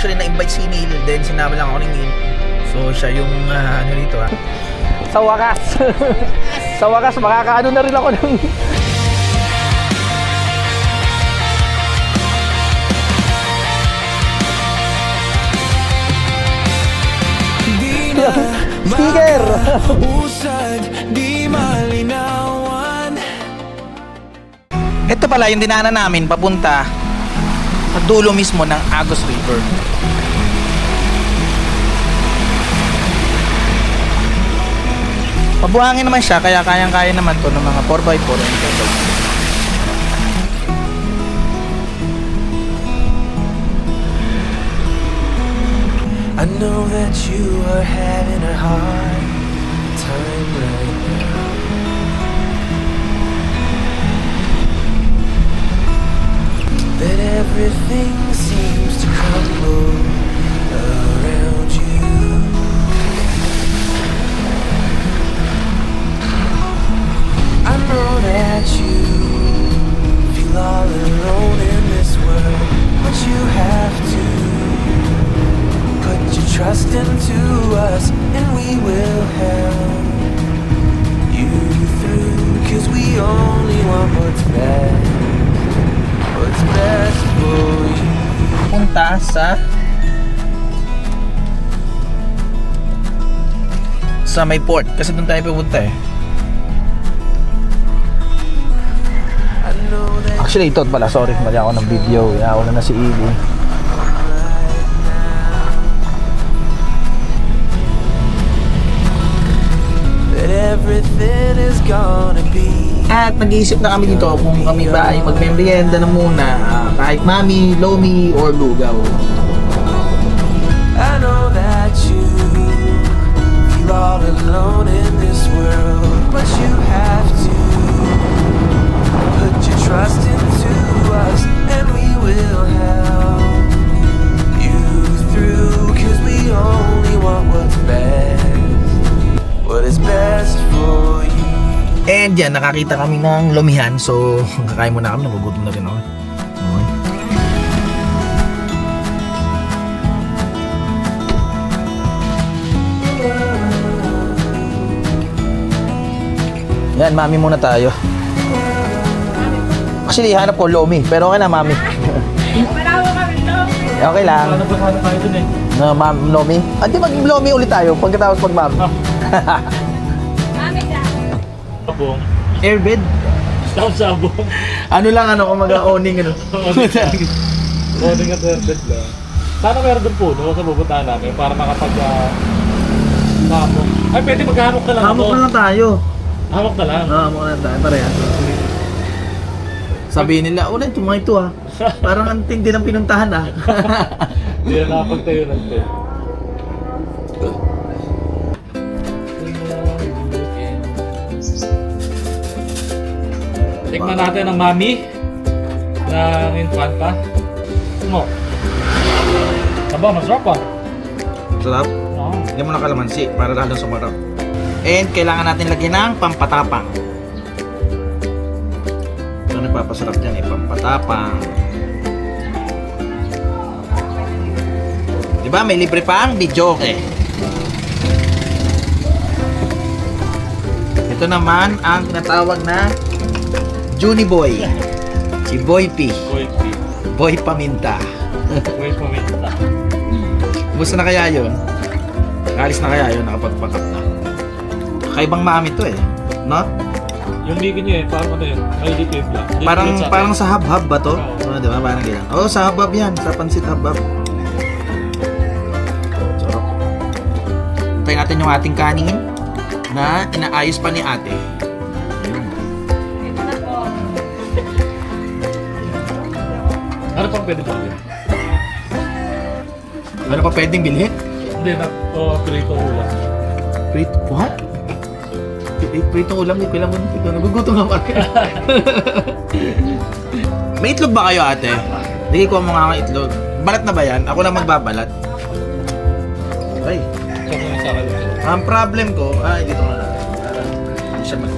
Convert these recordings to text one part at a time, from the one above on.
actually na-invite si Neil, then sinama lang ako ni Neil. So siya yung ano dito ha. Sa wakas. Sa wakas makakaano na rin ako ng sticker. Ito pala yung dinaanan namin papunta sa dulo mismo ng Agos River. Mabuhangin naman siya, kaya kayang-kaya naman to ng mga 4x4 and 4x4. I know that you are having a hard time right now. That everything seems to crumble around you. I know that you feel all alone in this world, but you have to put your trust into us, and we will help you through, 'cause we only want what's best for you. Punta sa may port, kasi doon tayo pupunta eh. I know that Actually ito pala, sorry, mali ako ng video. Ako na si Ili. everything is gonna be. At nag-iisip na kami dito kung kami ba ay magmemorienda na muna, kahit mami, lomi, or lugaw. I know that you feel all alone in this world, but you have to put your trust into us, and we will help you through, 'cause we only want what's best, what is best for you. And yan, nakakita kami ng lomihan. So, kakain muna kami. Nagugutom na rin ako. Okay. Yan, mami muna tayo. Actually, hanap ko lomi. Pero okay na, mami. Okay lang. Ano ba sana tayo dun eh? No, ma'am, lomi. Di mag-lomi ulit tayo pagkatapos pag ma'am. Sabong. Airbed. Stop sabong. Ano lang, kung mag-owning, ano. Morning at herbet lang. Sana meron doon po, no? Sa pupuntahan namin para makapag... hamok. Ay, pwede maghamok na lang Hamok ako. na lang tayo. Hamok na lang. Hamok na lang tayo, parehas. Sabihin nila, ulit, mga ito ha. Parang ang tindi ng pinuntahan ha. Hindi na nakapagtayo ng tent. Tikman natin ang mami ng infanta. Mo. Aba, masarap pa. Sarap. Oo. Hindi mo na kalamansi para lalong sumarap. And kailangan natin lagyan ng pampatapang. Ito nagpapasarap dyan eh, pampatapang. Diba may libre pang video eh. Ito naman ang tinatawag na Juni Boy. Si Boy P. Boy P. Boy Paminta. Boy Paminta. Gusto na kaya yun? Nakalis na kaya yun? Nakapagpakap na. Kakaibang mami to eh. No? Yung likin nyo eh, parang ano yun, may litip lang. Parang sa hub-hub ba to? Oo. Di ba? Parang ganyan. Oo, sa hub-hub yan. Sa pansit hub-hub. Sarap. Hintayin natin yung ating kanin na inaayos pa ni ate. Ano pang pwede pa rin? Ano pa pwedeng bilhin? Hindi na, prito ulam. Prito? What? Prito ulam, hindi ko alam mo. Nagugutom ako. May itlog ba kayo ate? Hindi ko mo nga ang itlog. Balat na ba yan? Ako na magbabalat. Ay. Ito ko sa akin. Ang problem ko, dito nga na. Hindi siya mag...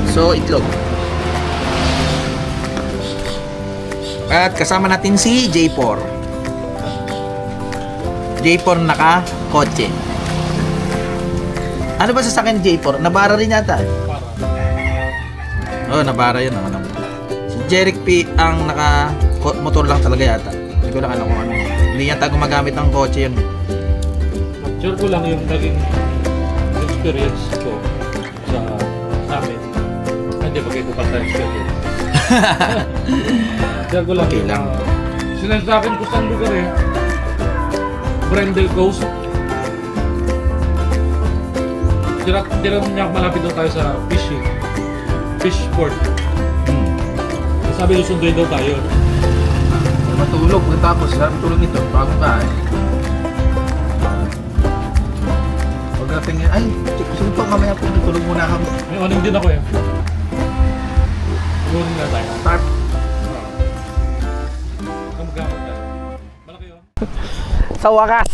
So, itlog. At kasama natin si J4. J4 naka-kotse. Ano ba sasakyan ni J4? Nabara rin yata. Oh, nabara yun. Si Jeric P ang naka-motor lang talaga yata. Hindi ko lang alam kung ano. Hindi yata gumagamit ng kotse yun. Sure ko lang yung naging experience ko sa amin. Hindi, magkikupal sa experience. Sure ko lang Okay yung, lang. sinasabi ko sa lugar eh. Brendel Coast. Tira niya malapit daw tayo sa fish port. Sabi ko sunduin daw tayo. Matulog. Tapos, matulog ito. Bago ka eh. Pagdating yan, ay, sunod mamaya po, tulog muna kami. May oning din ako eh. Tulog na tayo. Start. Kamagkamag tayo. Malaki yun. Sa wakas.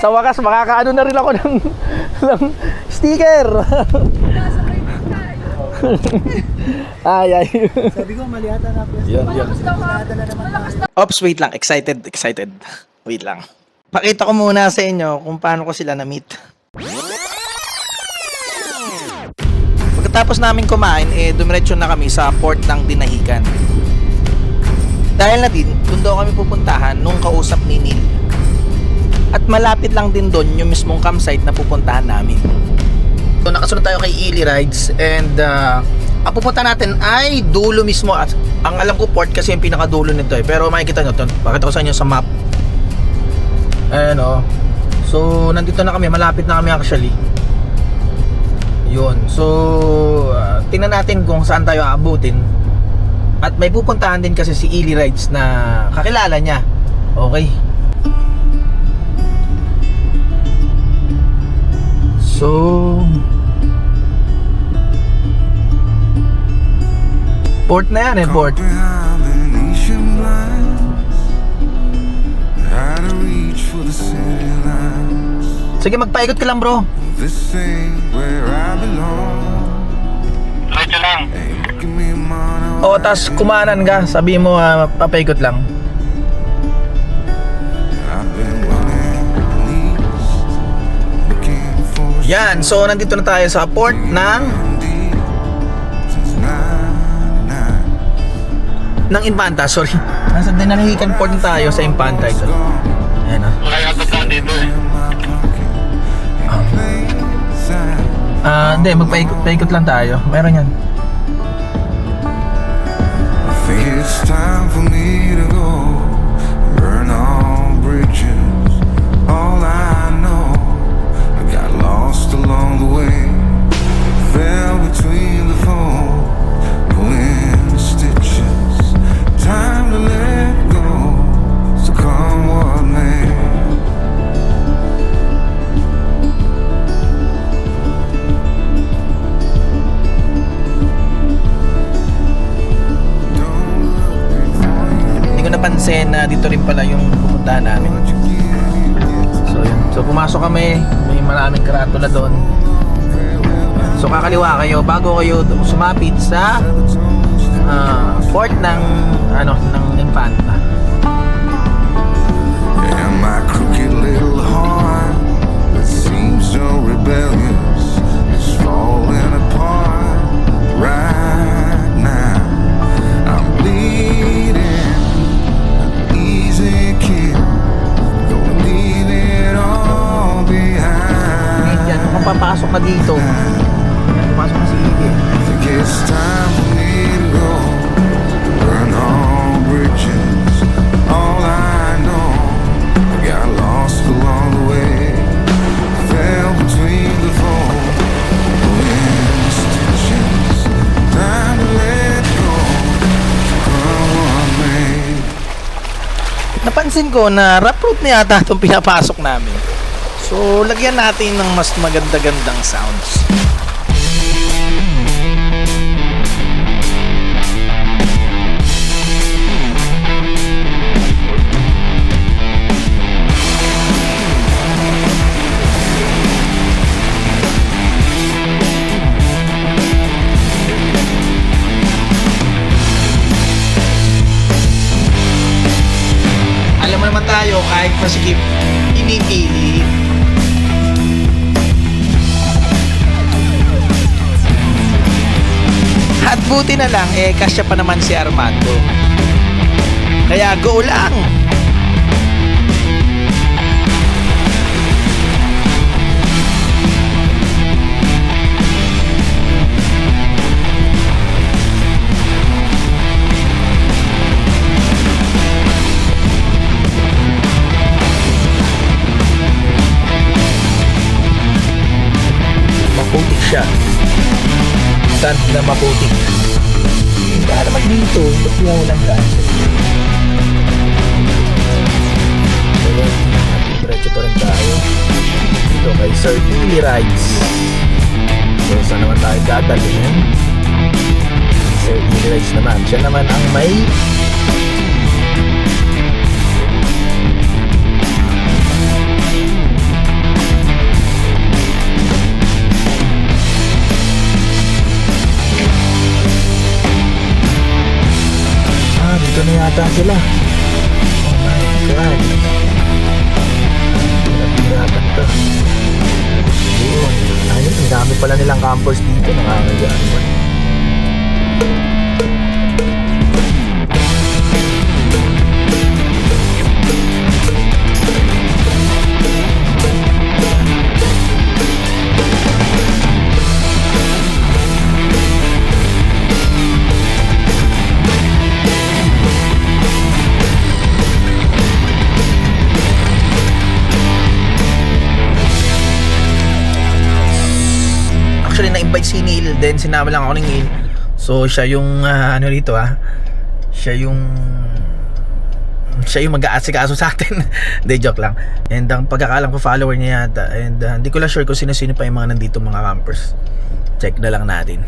Sa wakas, makakaano na rin ako ng sticker. Ay. Sabi ko, mali ata na. Yan. Mali na naman. Ops, wait lang. Excited. Wait lang. Pakita ko muna sa inyo kung paano ko sila na-meet. Pagkatapos namin kumain, dumiretso na kami sa port ng Dinahican. Dahil na din, doon daw kami pupuntahan nung kausap ni Neil. At malapit lang din doon yung mismong campsite na pupuntahan namin. So, nakasunod tayo kay Ely Rides and ang pupunta natin ay dulo mismo at ang alam ko port kasi yung pinakadulo nito eh. Pero makikita nyo ito, pakita ko sa inyo sa map. Ayan o. So, nandito na kami, malapit na kami actually. Yun. So, tingnan natin kung saan tayo aabutin. At may pupuntahan din kasi si Ely Rides na kakilala niya. Okay. So, port na yan eh, port. Behind Venetian blinds, how to reach for the city lights. Sige, magpaikot ka lang bro. This ain't where I belong. Diretso lang. Ain't look at me, man. O, tas kumanan ka, sabi mo papaikot lang. I've been running east, looking for Yan, so nandito na tayo sa port ng deep since 99. Infanta, sorry. Nasa Dinahican port na tayo sa Infanta ito. Ayan o. Hindi, magpaikot lang tayo. Meron yan. I think it's time for me to go. Burn all bridges. All I know, I got lost along the way. Fell between the foam, pulling stitches. Time to let go. So come what may. Hindi ko napansin na dito rin pala yung pupuntahan namin. So yun. So pumasok kami, may maraming karatula doon. So kakaliwa kayo bago kayo sumapit sa port ng Infanta. And my crooked little heart that seems so rebellious is falling apart right now. I'm bleeding, easy kid, gonna leave it all behind. Yan, kung papasok ka dito. Pumasok na si Iggy. I think it's time for me to go. Burn all bridges. All I know, I got lost along the way. Fell between the foam, pulling stitches. Time to let go. Come what may. Napansin ko na rough road na yata itong pinapasok namin. So, lagyan natin ng mas maganda-gandang sounds. naman tayo kahit masikip, pinipili. At buti na lang, kasya pa naman si Armando. Kaya go lang! Maputik siya. Sand na maputik. Baka naman dito, ba't niya walang gas? Diretso pa rin tayo. Dito kay Sir Billy Rides. So, saan naman tayo dadalhin? Sir Billy Rides naman. Siya naman ang may dito na yata sila. Oh my God. Pinapirapan to. Yun. Ayun, ang dami pala nilang campers dito. Nakakagano ba? Actually na-invite si Neil, then sinama lang ako ni Neil. So siya yung ano rito siya yung mag-aasikaso sa atin. Hindi, joke lang. And ang pagkakalam ko follower niya yata. And hindi ko lang sure kung sino-sino pa yung mga nandito mga campers. Check na lang natin.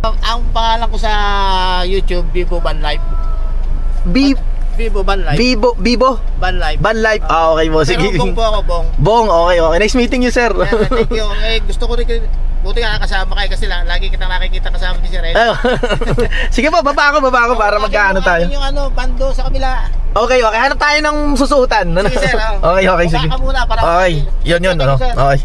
Ang pangalan ko sa YouTube, Vivo Van Life. Vivo Van Life. Bibo? Van Life. Van Life? Ah, okay mo. Sige. Pero Bong po ako, Bong. Bong, okay. Nice meeting you, sir. Thank you. Gusto ko rin, buti nga kasama kayo kasi lagi kitang nakikita kasama ni Sir Ed. Sige po, baba ako para magkaano tayo. Yung bando sa kabila. Okay. Hanap tayo ng susuotan. Sige, sir. Okay, sige. Baka muna para Okay, yun. Thank you, sir. Okay.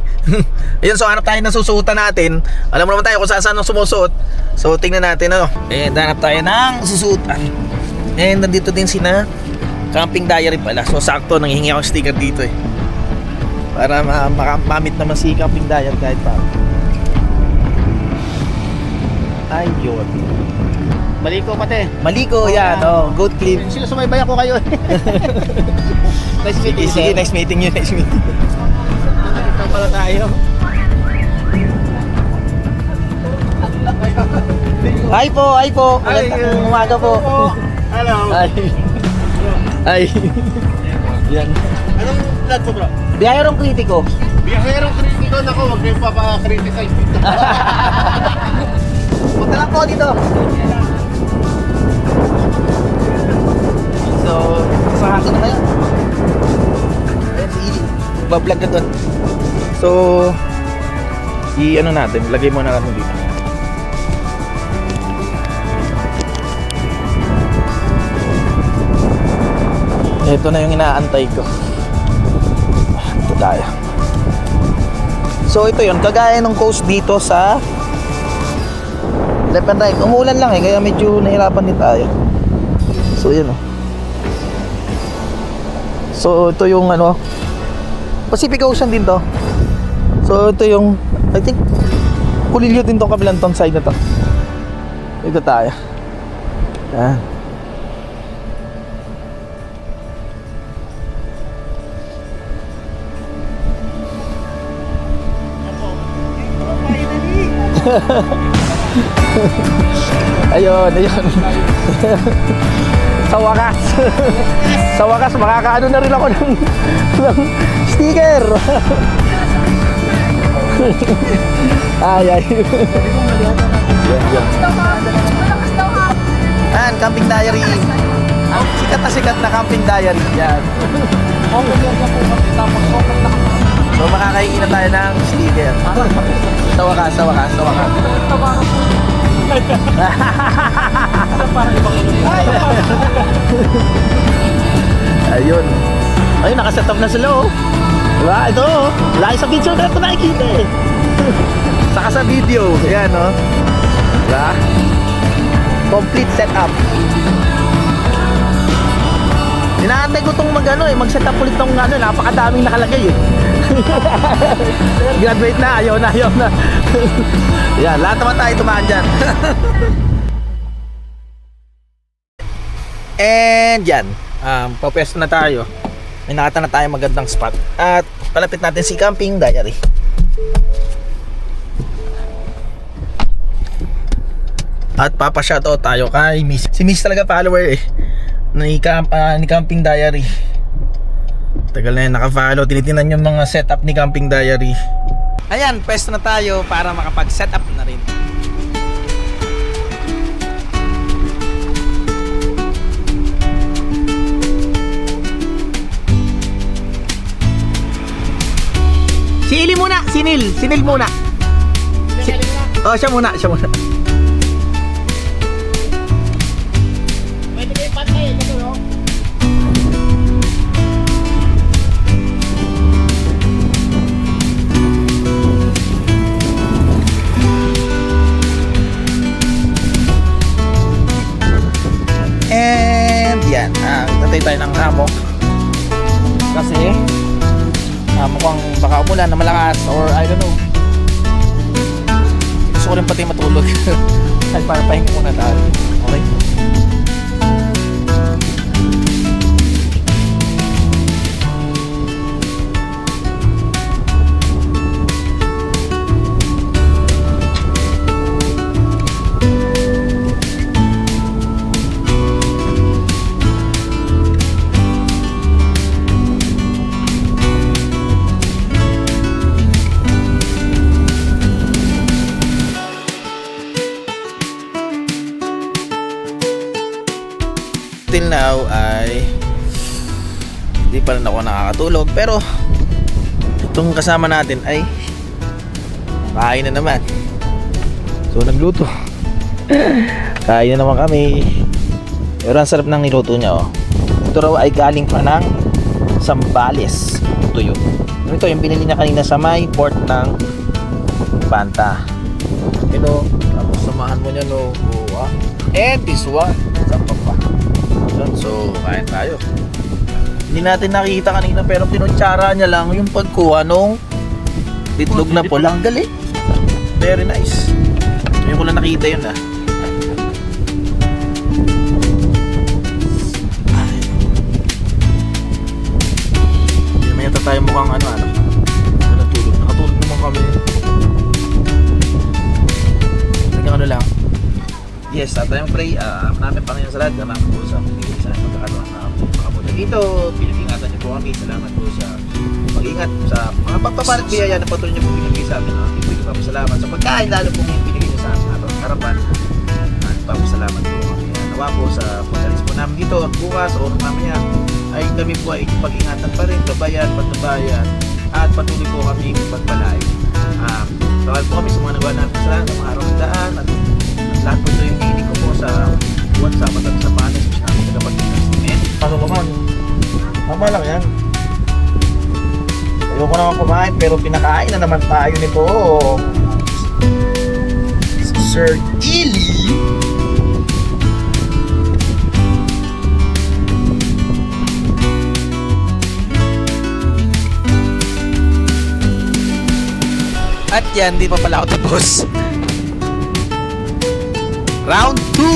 Ayun, so hanap tayo ng susuotan natin. Alam mo naman tayo kung saan ang sumusuot. So tingnan natin hanap tayo ng susuotan. And nandito din sina Camping Diary pala. So sakto, nanghihingi ako ng sticker dito para makamit naman si Camping Diary kahit pa. Ayun. Maliko pati. Maliko, yan. Goat clip. Sinusumaybay ako kayo. Nice meeting you, Sige, sir. nice meeting you. Ito pala tayo. Hi po. Magandang umaga po. Hello. Ay. Yan. Anong vlog po, bro? Biyayarong kritiko. Biyaherong kritiko na ko, wag kayo pa-criticize dito. Punta lang po dito. So, sa hangin na ngayon. Ayan si Ili. Bablog na doon. So, natin. Lagay mo na natin dito. Ito na yung inaantay ko. Ito tayo. So ito yun, kagaya ng coast dito sa left and right. Umulan lang kaya medyo nahirapan din tayo. So yun So ito yung Pacific Ocean din to. So ito yung, I think Kulilyo din tong kabilang tong side na to. Ito tayo. Yan. ayun sa wakas makakaano na rin ako ng sticker. Yan. Camping Diary. Sikat na Camping Diary. Yan. So makakahingi na tayo ng sticker. Sa wakas. Ayun. Ay, nakaset up na sila oh. Diba? Ito oh. Lagi sa picture na ito nakikita eh. Saka sa video. Ayan oh. Diba? Complete setup. Inaantay ko itong mag-set up ulit ng napakadaming nakalagay eh. Graduate na, ayaw na. Yan, lahat naman tayo tumaan dyan. And yan, papwesto na tayo. May nakita na tayo magandang spot. At palapit natin si Camping Diary. At papa-shoutout tayo kay Miss. Si Miss talaga follower eh. Ni Camping Diary. Tagal na yan naka-follow. Tinitingnan yung mga setup ni Camping Diary. Ayan, pwesto na tayo para makapag-setup na rin. Sinil muna, sinil muna. Oh, siya muna. Pwede kayo patay, ito no? And yan, tatay tayo ng hammock. Kasi mukhang baka umulan na malakas or I don't know. Gusto ko rin pati matulog. Ay, para pahinga muna tayo. Okay? Till now ay hindi pa rin ako nakakatulog, pero itong kasama natin ay kain na naman. So nagluto. Kain na naman kami. Pero ang sarap ng niluto niya oh. Ito raw ay galing pa ng Zambales. Ito yun. Ito yung binili niya kanina sa may port ng Banta. Ito, tapos samahan mo niya no. And this one, sarap pa. So, kain tayo. Hindi natin nakikita kanina pero pinutsara niya lang yung pagkuha nung itlog na pulang galing. Very nice. Ngayon ko lang nakita yun ah. Hindi naman yata tayo mukhang natulog. Nakatulog naman kami. Hanggang lang. Yes, tayong pray. Namin Panginoon sa lahat. Salamat po sa pagiging sa pagkakaroon na makapunta dito. Pinag-ingatan niyo po kami. Salamat po sa pag-ingat sa mga pagpapalit biyaya na patuloy niyo po binigay sa amin. Hindi po salamat sa pagkain. Lalo po yung binigay niyo sa ating harapan. At papasalamat po kami. Nawa po sa pagkalis po namin dito. At bukas o mamaya ay kami po ay pag-ingatan pa rin. Gabayan, patnubayan. At patuloy po kami pagpalay. Tawag po kami sa mga nagawa natin sa lahat. Sa mga araw ng daan. At lahat po ito yung hiling ko po sa buwan sa matag sa panes na kami nagapag-investment. Paano naman? Tama lang yan. Ayoko naman kumain pero pinakain na naman tayo nito. Sir Ili. At yan, di pa pala ako tapos. Round 2.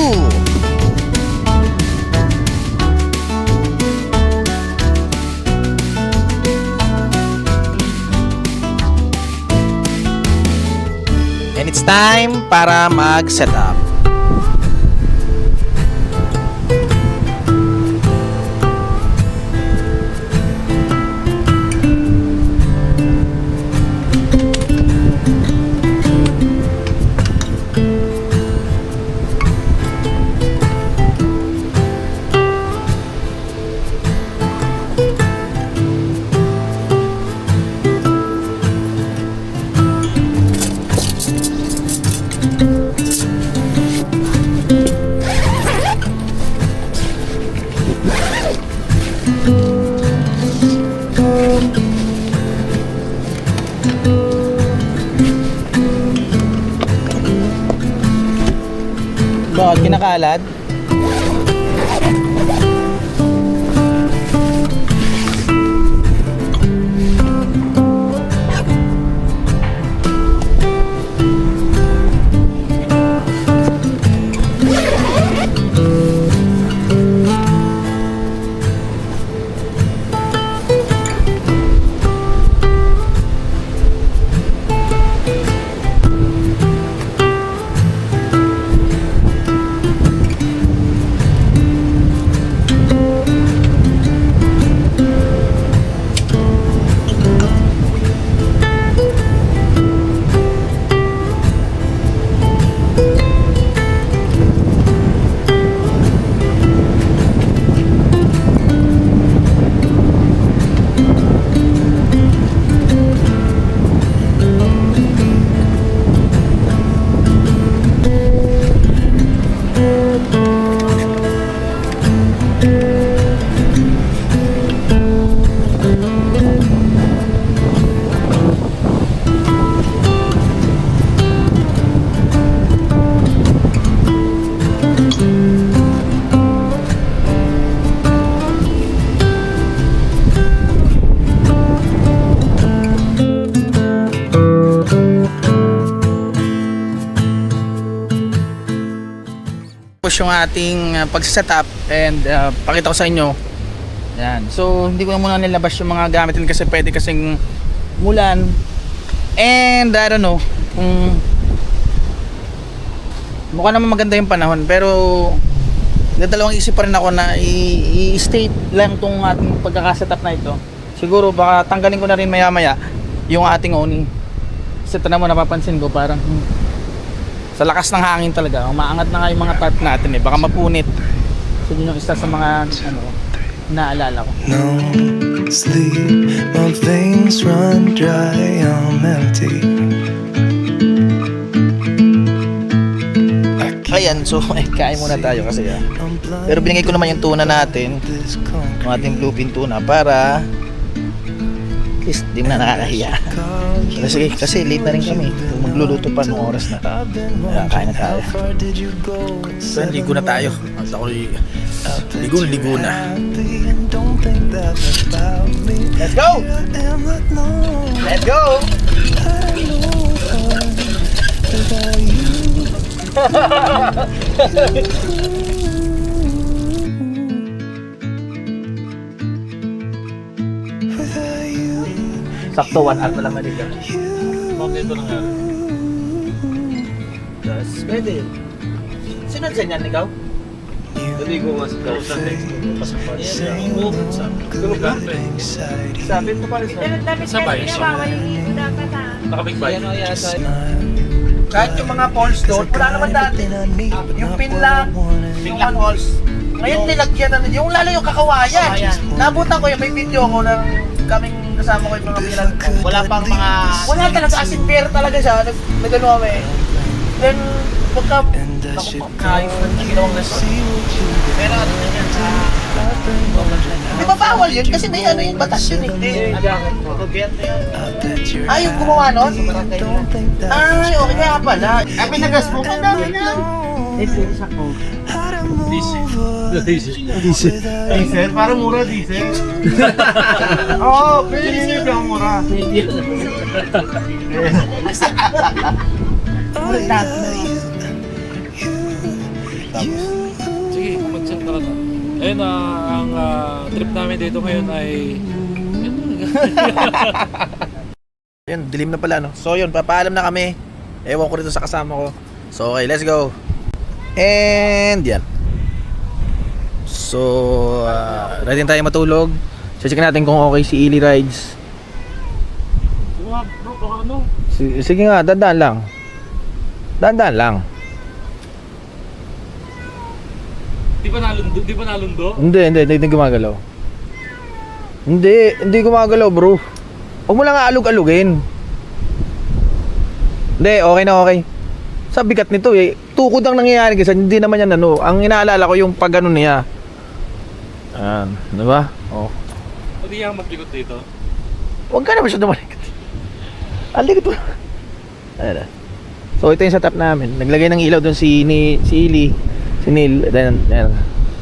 And it's time para mag-set up. Bakit kinakalat? Tapos yung ating pagsasetup and pakita ko sa inyo. Yan. So hindi ko na muna nilabas yung mga gamitin kasi pwede kasing mulan. And I don't know kung mukha naman maganda yung panahon pero nagdalawang isip pa rin ako na i-state lang tong ating pagkakasetup na ito. Siguro baka tanggalin ko na rin maya maya yung ating awning. Kasi ito naman napapansin ko parang sa lakas ng hangin talaga, umaangat na nga yung mga tarp natin eh, baka mapunit. So yun yung isa sa mga naalala ko. No sleep while things run dry. I'm empty. Ayan, so kain muna tayo kasi pero binigay ko naman yung tuna natin, yung ating bluefin tuna para at least di na nakakahiya. Kasi late na rin kami, magluluto pa nung oras na. Kaya kain na tayo. So ligo na tayo. At ako ligo na. Let's go! Let's go! Sakto 1 hour na lang naliga. Ma'am, dito lang yan. Yes, pwede. Sino dyan yan, ikaw? Hindi ko mas ikaw sa next ko. Pasapal. Tulog ka? Sabi mo pala sa Sabay. Nakabig bike. kahit yung mga falls doon, wala naman dati. Yung pin lang falls. Ngayon nilagyan na yung lalo yung kakawayan. Nabutan ko yung may video ko ng kaming kasama ko yung mga pilan ko. Wala pang mga... Wala talaga, as in fair talaga siya. Nagano kami. Then, pagka... Ayos na ginawang resort. Pero ano na yan sa... Di ba bawal yun? Kasi may ano yung batas yun eh. Gobyerno yan. Ah, yung gumawa nun? Ay, okay nga pala. Ay, pinagas mo ka namin yan. Diesel? Parang mura diesel. Oo, pili niyo yung mura. Sige, mag-check na lang. Ayun, ang trip namin dito ngayon ay... Ayun, dilim na pala no. So yun, papaalam na kami. Ewan ko rito sa kasama ko. So okay, let's go. And yan. So ready na tayo matulog. Check natin kung okay si Ili Rides. Bro, baka ano? Sige nga, dandaan lang. Dandaan lang. Di ba nalundo? Hindi gumagalaw. Hindi gumagalaw, bro. Huwag mo lang aalog-alugin. Hindi, okay na okay. Sa bigat nito eh, tukod ang nangyayari kasi hindi naman yan ano. Ang inaalala ko yung pag ano niya. Ayan, diba? Oh. Pwede yung maglikot dito? Huwag ka na masyado malikot. Alikot mo. Ayan na. So ito yung setup namin. Naglagay ng ilaw doon si Ili, si Neil. Then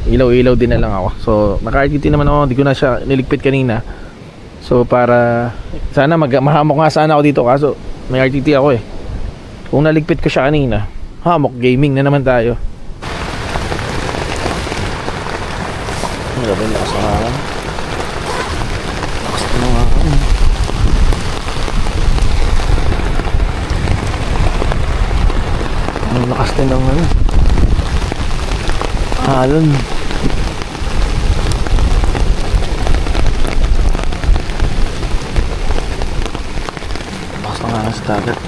ilaw-ilaw din na lang ako. So naka-RTT naman ako, hindi ko na siya niligpit kanina. So para sana mahamok nga sana ako dito, kaso may RTT ako eh. Kung naligpit ko siya kanina, hamok gaming na naman tayo. Grabe na sa hangin. Lakas na nga ako. Ang lakas din ng ano. Alon. Lakas na nga sa dagat.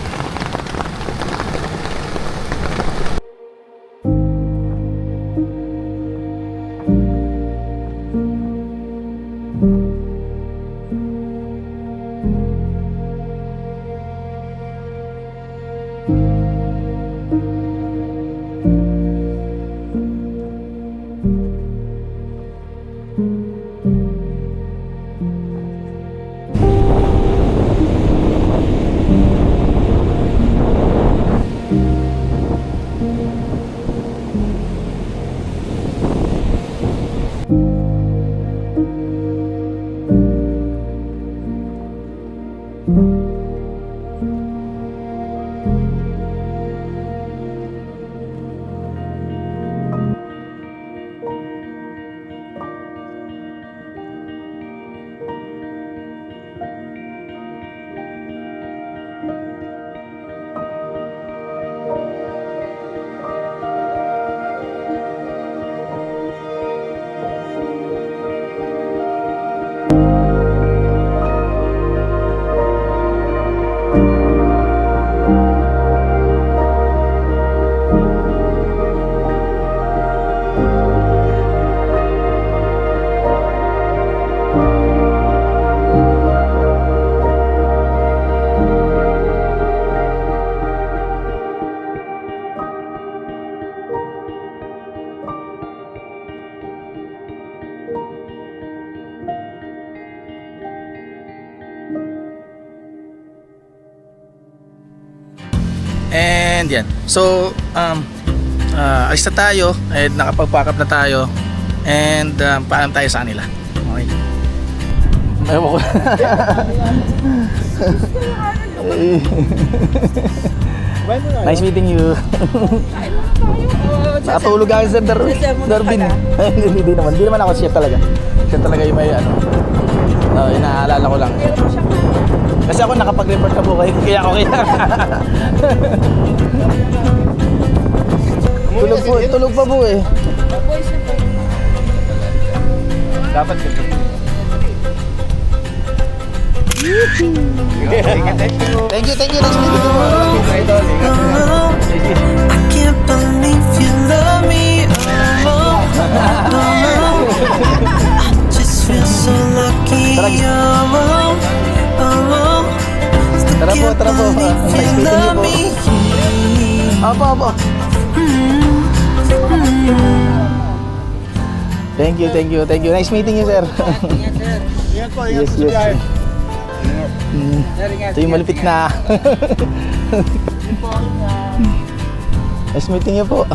And yan. So, alis na tayo. And nakapag-pack up na tayo. And paalam tayo sa kanila. Okay. Ewan ko. Nice meeting you. Nakatulog ako sa Darwin. Hindi naman. Hindi naman ako siya talaga. Siya talaga yung may ano. Inaalala ko lang. Kasi ako nakapag-report na po kayo. Kaya ako kaya. Tulog pa po eh. Dapat ito. Thank you. Nice meeting you. I can't believe you love me. I just feel so lucky. Tara po. Nice meeting you po. Apo. Thank you. Nice meeting you, sir. Ingat po, Yes. Ito yung malupit na. Nice meeting you po.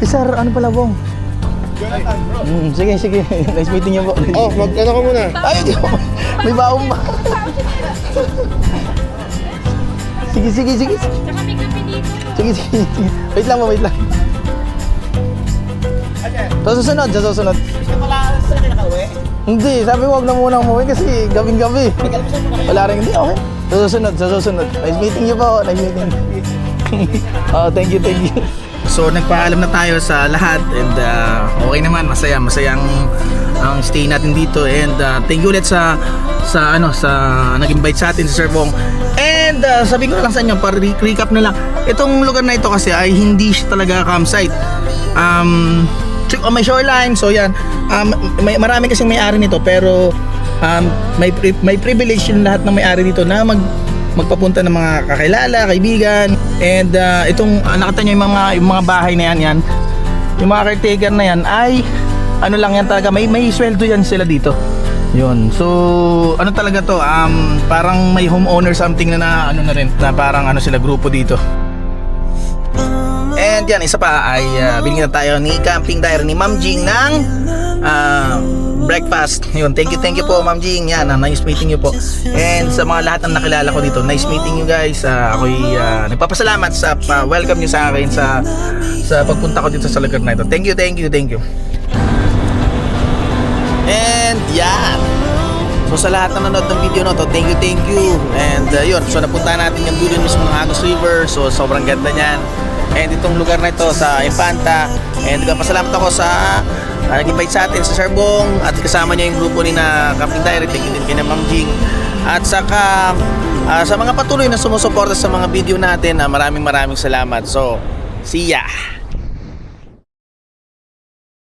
Sir, ano pala bong? Jonathan, bro. Sige. Nice meeting you po. Oh, mag-ano ka muna. Ay, di ko. May baong ba? Sige. Tsaka may kape dito. Sige. Wait lang. Sa susunod. Gusto ko lang sa nakauwi. Hindi, sabi ko wag na muna umuwi kasi gabing-gabi. Wala rin, hindi, okay. Sa susunod. Nice meeting you po. Nice meeting you. Oh, thank you. So, nagpaalam na tayo sa lahat and okay naman, masaya ang stay natin dito and thank you ulit sa nag-invite sa atin si Sir Bong. And sabi ko na lang sa inyo, para recap na lang. Itong lugar na ito kasi ay hindi siya talaga campsite. May shoreline, so yan. Marami kasing may-ari nito pero may privilege yung lahat ng may-ari dito na magpapunta ng mga kakilala, kaibigan. And itong nakita nyo yung mga bahay na yan, yung mga caretaker na yan ay ano lang yan talaga, may sweldo yan sila dito. Yun. So, ano talaga to? Parang may homeowner something na ano na rin, na parang ano sila grupo dito. And yan, isa pa ay binigyan tayo ni Camping Diary ni Ma'am Jing ng breakfast. Yun, thank you po Ma'am Jing. Yan, nice meeting you po. And sa mga lahat ng nakilala ko dito, nice meeting you guys. Ako'y nagpapasalamat sa welcome niyo sa akin sa pagpunta ko dito sa lugar na ito. Thank you. And yan. So sa lahat na nanood ng video na to, thank you. And yun, so napunta natin yung dulo mismo ng Agos River. So sobrang ganda niyan. And itong lugar na ito sa Infanta. And nagpapasalamat ako sa nag-invite sa atin sa Sir Bong at kasama niya yung grupo ni na Camping Diary. Thank you din kina Ma'am Jing. At saka sa mga patuloy na sumusuporta sa mga video natin, maraming salamat. So, see ya!